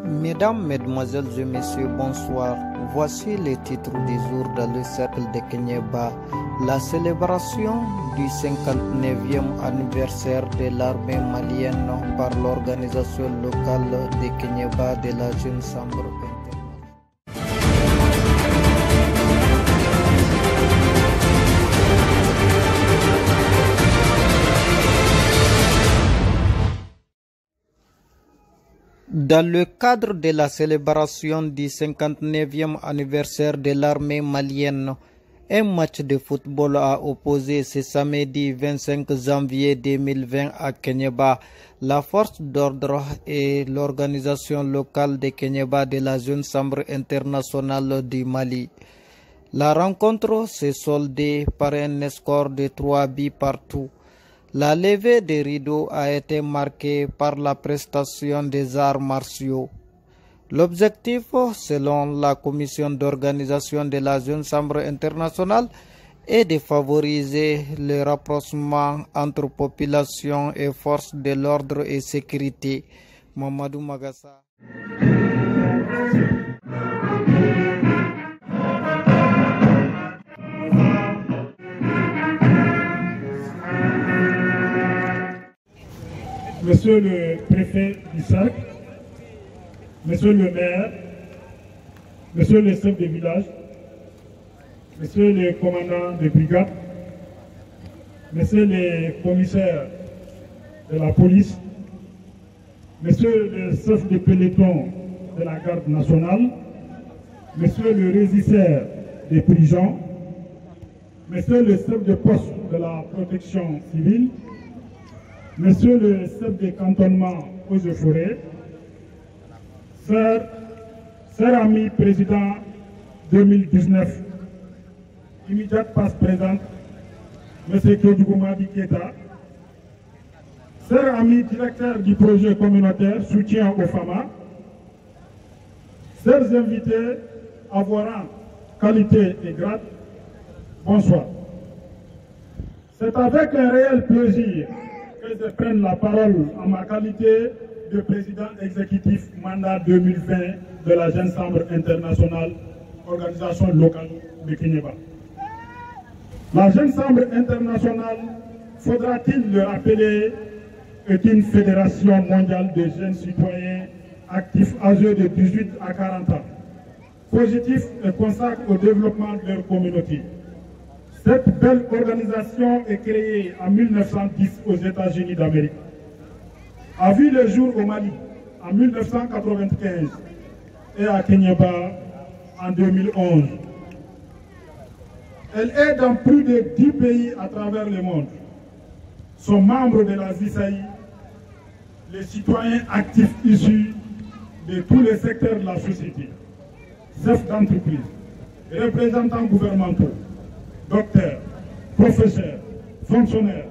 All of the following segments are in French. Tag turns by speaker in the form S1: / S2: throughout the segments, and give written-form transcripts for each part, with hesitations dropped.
S1: Mesdames, Mesdemoiselles et Messieurs, bonsoir. Voici les titres du jour dans le cercle de Kenyeba. La célébration du 59e anniversaire de l'armée malienne par l'organisation locale de Kenyeba de la Jeune Chambre internationale. Dans le cadre de la célébration du 59e anniversaire de l'armée malienne, un match de football a opposé ce samedi 25 janvier 2020 à Kenyeba la force d'ordre et l'organisation locale de Kenyeba de la Jeune Chambre internationale du Mali. La rencontre s'est soldée par un score de 3 buts partout. La levée des rideaux a été marquée par la prestation des arts martiaux. L'objectif, selon la commission d'organisation de la Jeune Chambre internationale, est de favoriser le rapprochement entre population et forces de l'ordre et sécurité. Mamadou Magassa.
S2: Monsieur le préfet du SAC, Monsieur le maire, Monsieur le chef de village, Monsieur le commandant de brigade, Monsieur les commissaires de la police, Monsieur le chef de peloton de la garde nationale, Monsieur le régisseur des prisons, Monsieur le chef de poste de la protection civile, Monsieur le chef de cantonnement aux eaux et forêts, Sœur ami président 2019, immédiate passe présente, Monsieur Kedjougoumadi Keta, Sœur ami directeur du projet communautaire soutien aux FAMA, chers invités à vos rangs, qualité et grade, bonsoir. C'est avec un réel plaisir que je prenne la parole en ma qualité de président exécutif mandat 2020 de la Jeune Chambre internationale, organisation locale de Kenyeba. La Jeune Chambre internationale, faudra-t-il le rappeler, est une fédération mondiale de jeunes citoyens actifs âgés de 18 à 40 ans, positifs et consacrés au développement de leur communauté. Cette belle organisation est créée en 1910 aux États-Unis d'Amérique. A vu le jour au Mali en 1995 et à Kenyeba en 2011. Elle est dans plus de 10 pays à travers le monde. Sont membres de la ZISAI, les citoyens actifs issus de tous les secteurs de la société, chefs d'entreprise, représentants gouvernementaux, docteurs, professeurs, fonctionnaires,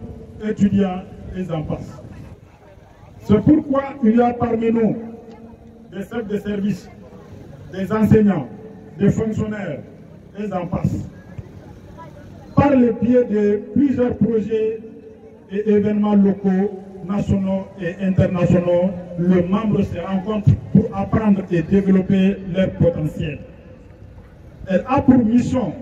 S2: étudiants et j'en passe. C'est pourquoi il y a parmi nous des chefs de service, des enseignants, des fonctionnaires et j'en passe. Par le biais de plusieurs projets et événements locaux, nationaux et internationaux, les membres se rencontrent pour apprendre et développer leur potentiel. Elle a pour mission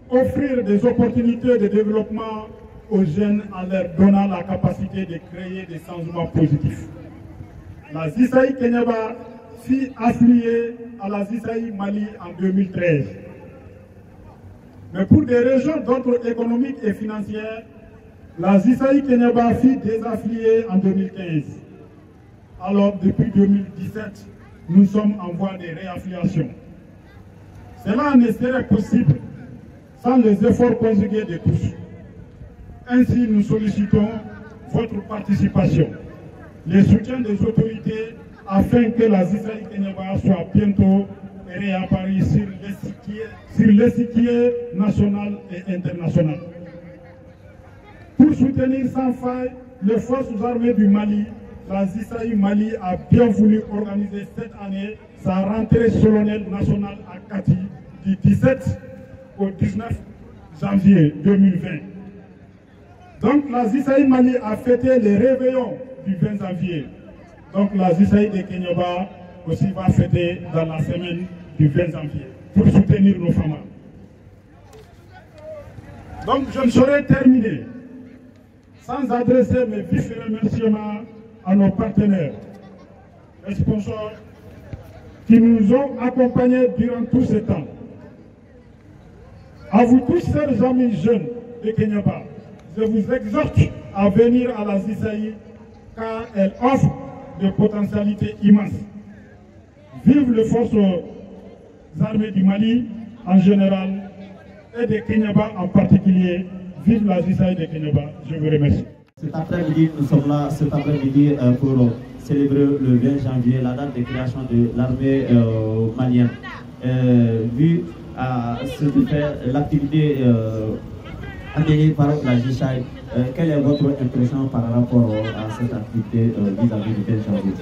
S2: offrir des opportunités de développement aux jeunes en leur donnant la capacité de créer des changements positifs. La ZISAI Kenyeba fut affiliée à la ZISAI Mali en 2013. Mais pour des raisons d'ordre économique et financier, la ZISAI Kenyeba fut désaffiliée en 2015. Alors, depuis 2017, nous sommes en voie de réaffiliation. Cela ne serait possible sans les efforts conjugués de tous. Ainsi, nous sollicitons votre participation, le soutien des autorités afin que la ZISAI Kenyeba soit bientôt réapparue sur l'échiquier national et international. Pour soutenir sans faille les forces armées du Mali, la ZISAI Mali a bien voulu organiser cette année sa rentrée solennelle nationale à Kati du 17 au 19 janvier 2020. Donc la ZISAI Mali a fêté les réveillons du 20 janvier. Donc la ZISAI de Kenyeba aussi va fêter dans la semaine du 20 janvier pour soutenir nos femmes. Donc je ne saurais terminer sans adresser mes vifs remerciements à nos partenaires, les sponsors qui nous ont accompagnés durant tout ce temps. À vous tous, chers amis jeunes de Kenyaba, je vous exhorte à venir à la Zisaï car elle offre des potentialités immenses. Vive les forces armées du Mali en général et de Kenyaba en particulier. Vive la Zisaï de Kenyaba. Je vous remercie.
S3: Cet après-midi, nous sommes là pour célébrer le 20 janvier, la date de création de l'armée malienne. Vu à ce que fait l'activité amenée par la GISAI, quelle est votre impression par rapport à cette activité vis-à-vis du 20 janvier?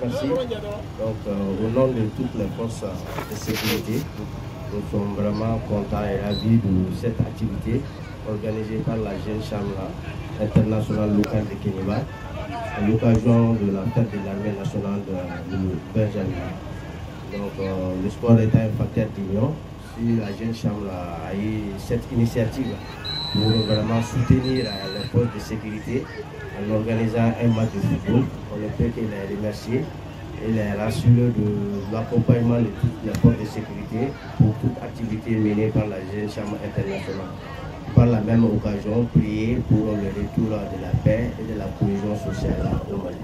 S4: Merci. Donc, au nom de toutes les forces de sécurité, nous sommes vraiment contents et ravis de cette activité organisée par la Jeune Chambre internationale locale de Kenyaba à l'occasion de la fête de l'armée nationale du 20 janvier. Donc, le sport est un facteur d'union. Si la Jeune Chambre a eu cette initiative pour vraiment soutenir les forces de sécurité en organisant un match de football, on ne peut que les remercier et les rassurer de l'accompagnement de toutes les forces de sécurité pour toute activité menée par la Jeune Chambre internationale. Par la même occasion, prier pour le retour de la paix et de la cohésion sociale au Mali.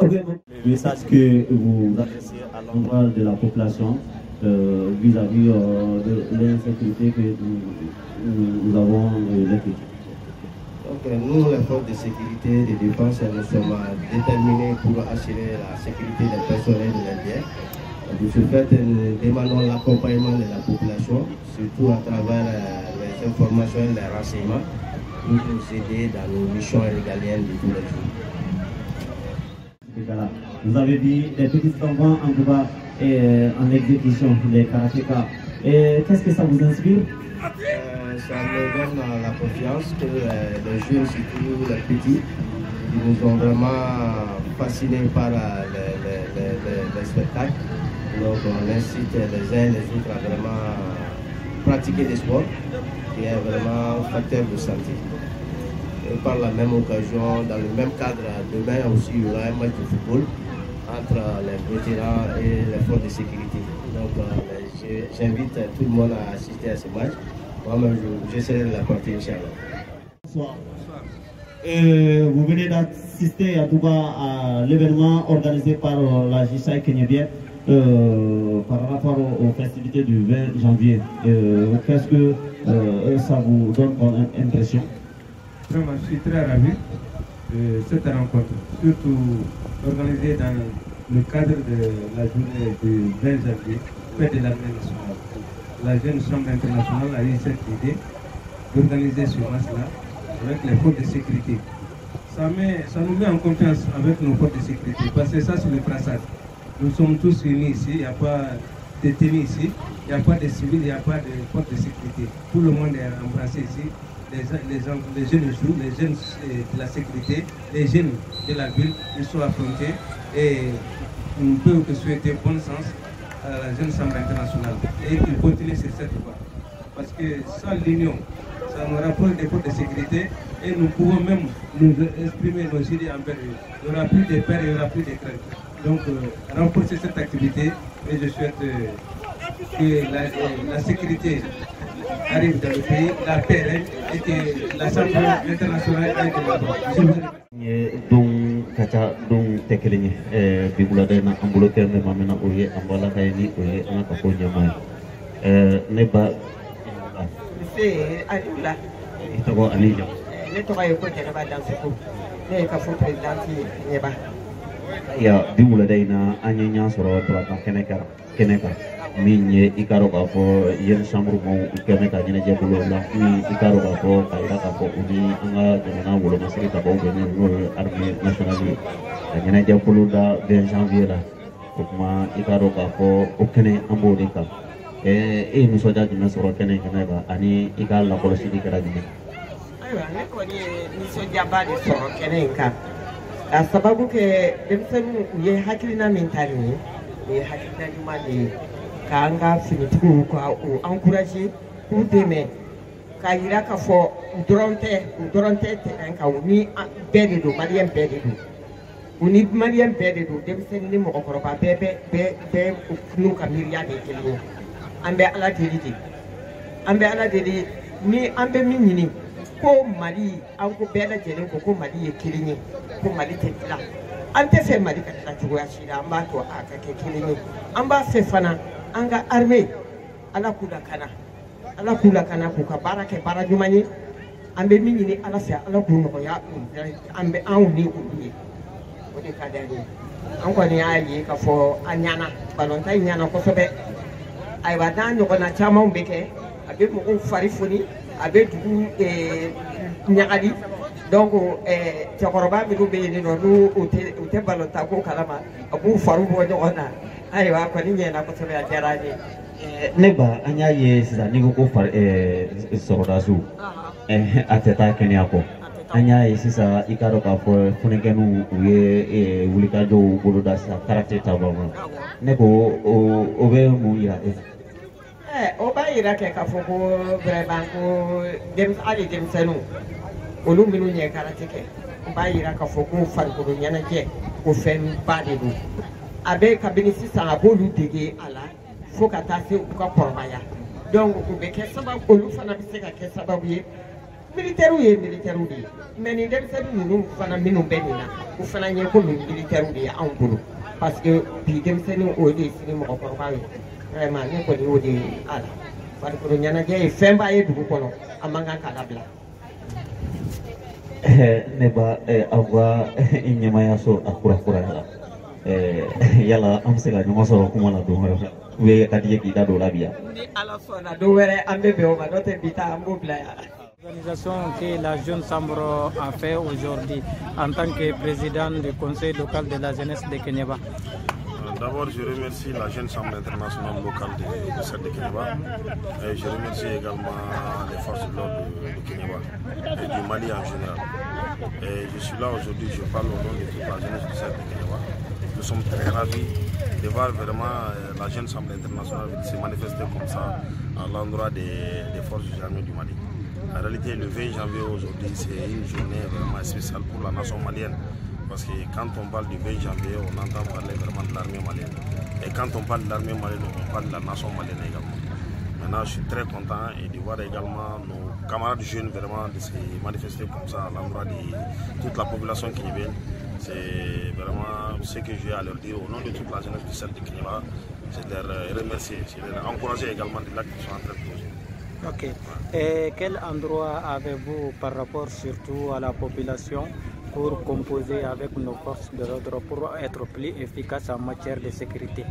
S3: Le message que vous adressez à l'endroit de la population vis-à-vis de l'insécurité que nous avons vécue.
S4: Donc nous, les forces de sécurité et de défense, nous sommes déterminés pour assurer la sécurité des personnes et de leurs biens. De ce fait, nous demandons l'accompagnement de la population, surtout à travers les informations et les renseignements, pour nous aider dans nos missions régaliennes de tous les jours.
S3: Vous avez vu des petits enfants en tout cas en exécution, les karatékas. Qu'est-ce que ça vous inspire?
S4: Ça me donne la confiance que les jeunes, surtout les petits, ils nous ont vraiment fascinés par les spectacles. Donc on incite les uns et les autres à vraiment pratiquer des sports, qui est vraiment un facteur de santé. Et par la même occasion, dans le même cadre, demain aussi il y aura un match de football entre les vétérans et les forces de sécurité. Donc j'invite tout le monde à assister à ce match. Moi-même, j'essaierai de la porter, Inch'Allah.
S3: Bonsoir. Vous venez d'assister en tout cas à l'événement organisé par la GISAI Kenyabien par rapport aux festivités du 20 janvier. Qu'est-ce que ça vous donne comme impression?
S5: Vraiment, je suis très ravi de cette rencontre, surtout organisée dans le cadre de la journée du 20 janvier, fête de l'armée nationale. La Jeune Chambre internationale a eu cette idée d'organiser ce match-là avec les forces de sécurité. Ça nous met en confiance avec nos forces de sécurité, parce que ça c'est le brassage. Nous sommes tous unis ici, il n'y a pas de tenue ici, il n'y a pas de civils, il n'y a pas de forces de sécurité. Tout le monde est embrassé ici. Les jeunes jouent, les jeunes de la sécurité, les jeunes de la ville, ils sont affrontés et on ne peut que souhaiter bon sens à la Jeune Chambre internationale et qu'ils continuent sur cette voie. Parce que sans l'union, ça nous rapproche des forces de sécurité et nous pouvons même nous exprimer nos idées envers eux. Il n'y aura plus de peur, il n'y aura plus de crainte. Donc renforcer cette activité et je souhaite que la sécurité arrive dans le pays, la paix règne et que la Chambre internationale aille de l'avant.
S3: Donc kaca donc tekelenya bigula dena ambulo kerne mamena oye ambala kayni oye anaka ko nyama neba
S6: c'est Alioula
S3: itago alija
S6: ne to kayo ko tena ba dans ko ne ka fo président Nyeba
S3: ya bigula dena anyanya soro trata keneka minye ikaro ka fo yen chambre mo keneka nyene je bulo la ni ikaro ka fo kaira ka fo uni anga jamana bulo masiri ta bo bene no armée nationale nyene je bulo da 20 janvier la kuma ikaro ka fo okene ambo de ka nous soja jina soro keneka ani ikal la polosi di kara dine
S6: aywa ne ko ni soja ba de soro keneka a sababu ke denmisɛnninw u ye hakilina min ta nin ye o ye hakilina ɲuman de ye k'an ka finitigiw ka o encourager k'u dɛmɛ k'a yira k'a fɔ u dɔrɔn tɛ terrain kan u ni bɛɛ de don maliyɛn bɛɛ de don u ni maliyɛn bɛɛ de don denmisɛnnin ni mɔgɔkɔrɔba bɛɛ n'u ka miiriya de ye kelen ye an bɛ ala deli ni an bɛ min ɲini ko Mali an ko bɛɛ lajɛlen ko Mali ye kelen ye ko Mali tɛ dilan an tɛ fɛ Mali ka dilan cogoya si la an b'a to a ka kɛ kelen ye an b'a fɛ fana an ka armée ala k'u lakana k'u ka baara kɛ baara ɲuman ye an bɛ min ɲini ala fɛ ala k'u nɔgɔya an bɛ anw ni olu ye o de ka d'an ye an kɔni y'a ye k'a fɔ a ɲana balontan in ɲana kosɛbɛ ayiwa n'a ɲɔgɔnna camanw bɛ kɛ a bɛ mɔgɔw fari foni a bɛ dugu ɲagali donc cɛkɔrɔba minnu bɛ yen nɔ n'u tɛ balontan ko kalama a b'u fariw bɔ ɲɔgɔn na ayiwa a kɔni ɲɛna kosɛbɛ a diyara an ye.
S3: Ne ba an y'a ye sisan n'i ko ko sɔrɔdasiw a tɛ taa kɛnɛya kɔ an y'a ye sisan i k'a dɔn k'a fɔ funɛkɛniw u ye wulikajɔw boloda sisan karate taabolo la ne ko o bɛ mun yira e la.
S6: O b'a yira kɛ k'a fɔ ko vraiment ko hali denmisɛnninw olu minnu ye karate kɛ o b'a yira k'a fɔ ko farikolo ɲɛnajɛ ko fɛnba de don a bɛ kabini sisan a b'olu dege a la fo ka taa se u ka kɔrɔbaya donc u bɛ kɛ sababu olu fana bɛ se ka kɛ sababu ye militaires ye militaires de ye mais ni denmisɛnnin ninnu fana minnu bɛ nin na u fana ɲɛ ko militaires de ye anw bolo parce que bi denmisɛnnin o de ye sini mɔgɔkɔrɔba ye vraiment ne kɔni y'o de ye a la farikolo ɲɛnajɛ ye fɛnba ye dugu kɔnɔ a man kan ka labila.
S3: Ne ba aw ka ɲɛmayaso a kura la yala an bɛ se ka ɲɔgɔn sɔrɔ kuma la don wɛrɛ u bɛ ka di k'i da don o la bi yan.
S6: Ni ala sɔnna don wɛrɛ an bɛ bɛn o ma n'o tɛ bi ta an b'o bila yan.
S1: L'organisation que la Jeune Chambre a fait aujourd'hui en tant que président du conseil local de la jeunesse de Kéniéba.
S7: D'abord, je remercie la Jeune Chambre internationale locale de celle de Kéniéba et je remercie également les forces de l'ordre de Kéniéba et du Mali en général. Et je suis là aujourd'hui, je parle au nom de toute la jeunesse de celle de Kéniéba. Nous sommes très ravis de voir vraiment la Jeune Chambre internationale se manifester comme ça à l'endroit des forces armées du Mali. En réalité, le 20 janvier aujourd'hui, c'est une journée vraiment spéciale pour la nation malienne. Parce que quand on parle du 20 janvier, on entend parler vraiment de l'armée malienne. Et quand on parle de l'armée malienne, on parle de la nation malienne également. Maintenant, je suis très content et de voir également nos camarades jeunes vraiment de se manifester comme ça à l'endroit de toute la population kényébienne. C'est vraiment ce que j'ai à leur dire au nom de toute la jeunesse du cercle de Kéniéba. C'est de les remercier, c'est de les encourager également de l'acte qu'ils sont en train de poser.
S1: Ok. Et quel endroit avez-vous par rapport surtout à la population pour composer avec nos forces de l'ordre pour être plus efficaces en matière de sécurité?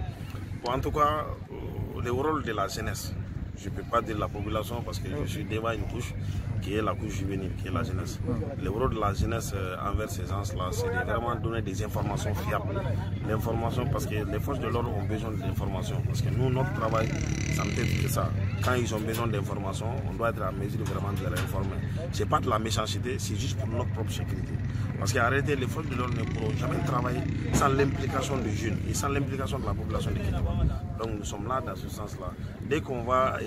S7: Bon, en tout cas, le rôle de la jeunesse, je ne peux pas dire la population parce que je suis devant une couche qui est la couche juvénile, qui est la jeunesse. Le rôle de la jeunesse envers ces gens-là, c'est de vraiment donner des informations fiables. L'information, parce que les forces de l'ordre ont besoin d'informations. Parce que nous, notre travail, ça ne fait que ça. Quand ils ont besoin d'informations, on doit être en mesure vraiment de les informer. Ce n'est pas de la méchanceté, c'est juste pour notre propre sécurité. Parce qu'en réalité, les forces de l'ordre ne pourront jamais travailler sans l'implication des jeunes et sans l'implication de la population de Kéniéba. Donc nous sommes là dans ce sens-là. Dès qu'on va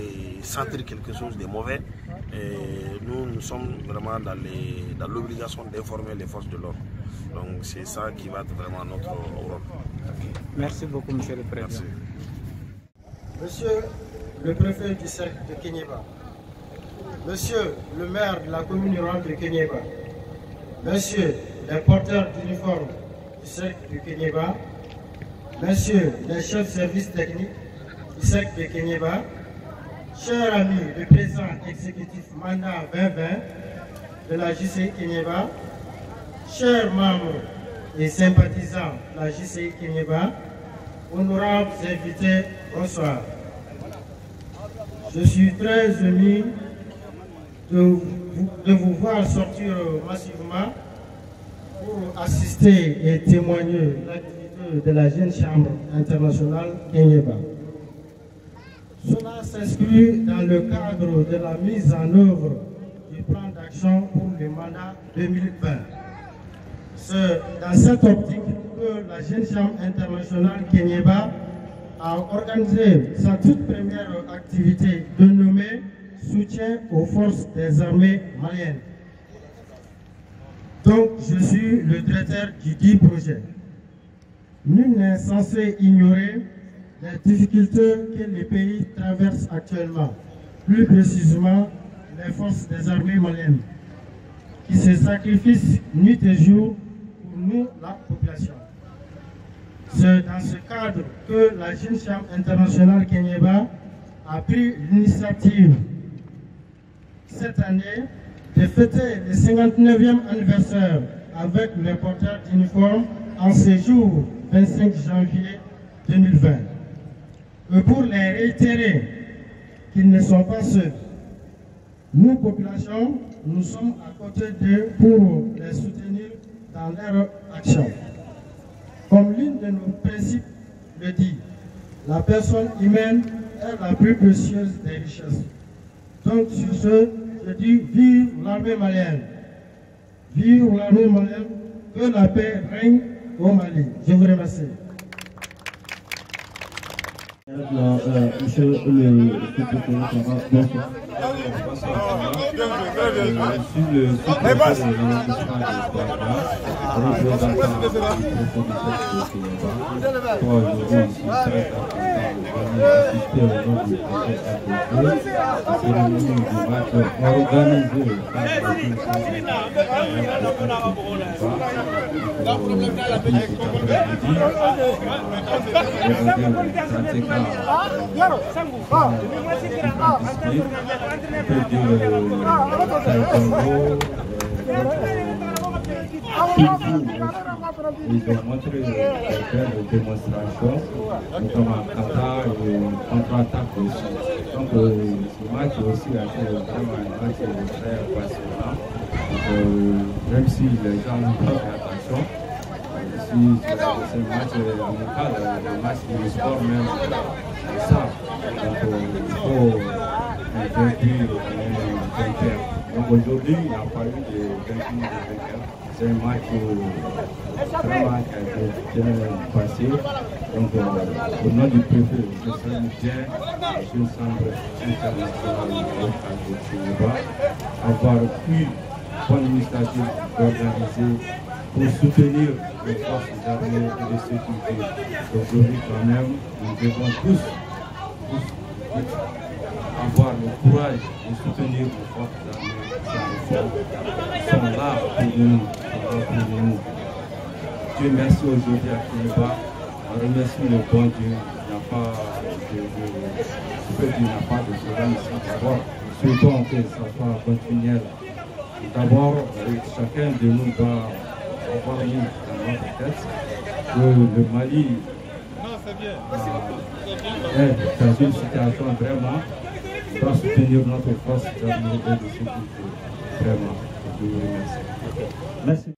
S7: sentir quelque chose de mauvais, nous sommes vraiment dans l'obligation d'informer les forces de l'ordre. Donc c'est ça qui va être vraiment notre rôle.
S1: Merci beaucoup, Monsieur le Président.
S7: Merci.
S8: Monsieur le préfet du cercle de Kéniéba, Monsieur le maire de la commune rurale de Kéniéba, Monsieur les porteurs d'uniforme du cercle de Kéniéba, Monsieur les chefs de service technique du cercle de Kéniéba, chers amis, le président exécutif mandat 2020 de la JCI Kéniéba, chers membres et sympathisants de la JCI Kéniéba, honorables invités, bonsoir. Je suis très ému de vous voir sortir massivement pour assister et témoigner l'activité de la Jeune Chambre internationale Kéniéba. Cela s'inscrit dans le cadre de la mise en œuvre du plan d'action pour le mandat 2020. C'est dans cette optique que la Jeune Chambre internationale Kenyeba a organisé sa toute première activité dénommée Soutien aux forces des armées maliennes. Donc, je suis le directeur du dit projet. Nul n'est censé ignorer les difficultés que le pays traverse actuellement, plus précisément les forces des armées maliennes, qui se sacrifient nuit et jour pour nous, la population. C'est dans ce cadre que la Jeune Chambre internationale Kenyeba a pris l'initiative cette année de fêter le 59e anniversaire avec les porteurs d'uniforme en ce jour 25 janvier 2020. Et pour les réitérer qu'ils ne sont pas seuls, nous, population, nous sommes à côté d'eux pour les soutenir dans leur action. Comme l'une de nos principes le dit, la personne humaine est la plus précieuse des richesses. Donc sur ce, je dis vive l'armée malienne. Vive l'armée malienne, que la paix règne au Mali. Je vous remercie.
S9: Monsieur le secrétaire, bonsoir. Je suis le secrétaire de l'arrondissement de Douala, représentant du préfet du secteur de Aujourd'hui, ici, très important de venir assister au nom du projet ADP, cérémonie du match organisée par la ils ont montré des belles démonstrations, notamment Qatar et contre-attaque aussi. Donc ce match aussi a été vraiment un match très passionnant. Même si les gens n'ont pas fait attention, si c'est un match amical, le match du sport même, c'est ça. Donc il faut un vainqueur. Donc aujourd'hui, il n'y a pas eu de vainqueur. C'est un match vraiment qui a été bien passé. Donc au nom du préfet, je salue bien la Jeune Chambre internationale de Kenyeba avoir eu bonne initiative d'organiser pour soutenir les forces armées et de sécurité. Aujourd'hui quand même, nous devons tous avoir le courage de soutenir les forces armées qui sont là pour nous. Dieu merci aujourd'hui à Kenyeba. On remercie le bon Dieu. Il n'y a pas de problème ici. D'abord, souhaitons que ça soit continuel. D'abord, chacun de nous doit avoir mis dans notre tête que le Mali est dans une situation vraiment, doit soutenir notre force d'armée et de sécurité. Vraiment, je vous remercie. Merci.